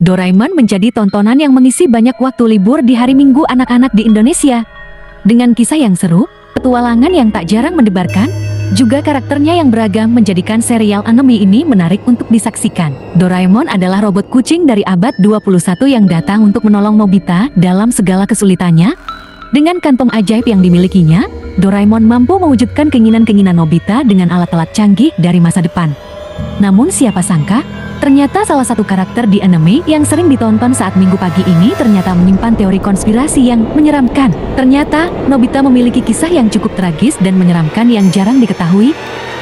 Doraemon menjadi tontonan yang mengisi banyak waktu libur di hari Minggu anak-anak di Indonesia. Dengan kisah yang seru, petualangan yang tak jarang mendebarkan, juga karakternya yang beragam menjadikan serial anime ini menarik untuk disaksikan. Doraemon adalah robot kucing dari abad 21 yang datang untuk menolong Nobita dalam segala kesulitannya. Dengan kantong ajaib yang dimilikinya, Doraemon mampu mewujudkan keinginan-keinginan Nobita dengan alat-alat canggih dari masa depan. Namun siapa sangka, ternyata salah satu karakter di anime yang sering ditonton saat Minggu pagi ini ternyata menyimpan teori konspirasi yang menyeramkan. Ternyata, Nobita memiliki kisah yang cukup tragis dan menyeramkan yang jarang diketahui.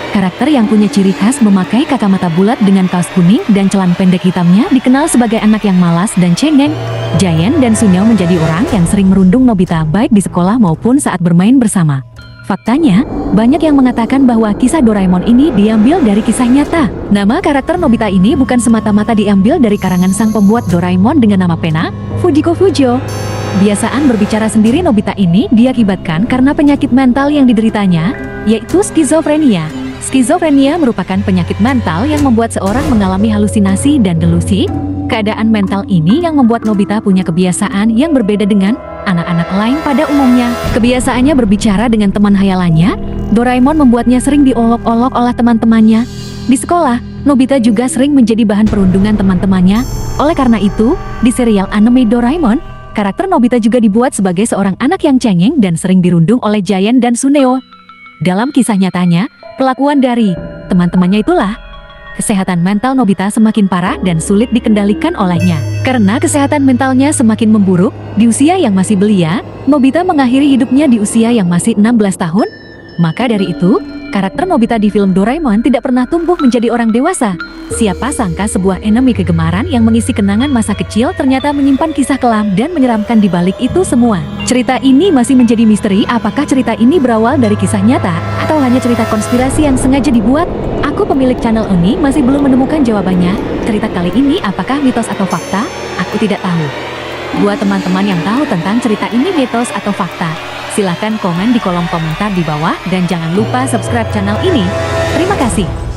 Karakter yang punya ciri khas memakai kacamata bulat dengan kaos kuning dan celana pendek hitamnya dikenal sebagai anak yang malas dan cengeng. Giant dan Suneo menjadi orang yang sering merundung Nobita baik di sekolah maupun saat bermain bersama. Faktanya, banyak yang mengatakan bahwa kisah Doraemon ini diambil dari kisah nyata. Nama karakter Nobita ini bukan semata-mata diambil dari karangan sang pembuat Doraemon dengan nama pena, Fujiko Fujo. Biasaan berbicara sendiri Nobita ini diakibatkan karena penyakit mental yang dideritanya, yaitu skizofrenia. Skizofrenia merupakan penyakit mental yang membuat seorang mengalami halusinasi dan delusi. Keadaan mental ini yang membuat Nobita punya kebiasaan yang berbeda dengan anak-anak lain pada umumnya. Kebiasaannya berbicara dengan teman hayalannya, Doraemon membuatnya sering diolok-olok oleh teman-temannya. Di sekolah, Nobita juga sering menjadi bahan perundungan teman-temannya. Oleh karena itu, di serial anime Doraemon, karakter Nobita juga dibuat sebagai seorang anak yang cengeng dan sering dirundung oleh Giant dan Suneo. Dalam kisah nyatanya, kelakuan dari teman-temannya itulah kesehatan mental Nobita semakin parah dan sulit dikendalikan olehnya. Karena kesehatan mentalnya semakin memburuk, di usia yang masih belia, Nobita mengakhiri hidupnya di usia yang masih 16 tahun. Maka dari itu, karakter Nobita di film Doraemon tidak pernah tumbuh menjadi orang dewasa. Siapa sangka sebuah anime kegemaran yang mengisi kenangan masa kecil ternyata menyimpan kisah kelam dan menyeramkan di balik itu semua. Cerita ini masih menjadi misteri, apakah cerita ini berawal dari kisah nyata atau hanya cerita konspirasi yang sengaja dibuat? Aku pemilik channel ini masih belum menemukan jawabannya. Cerita kali ini apakah mitos atau fakta? Aku tidak tahu. Buat teman-teman yang tahu tentang cerita ini mitos atau fakta, silahkan komen di kolom komentar di bawah dan jangan lupa subscribe channel ini. Terima kasih.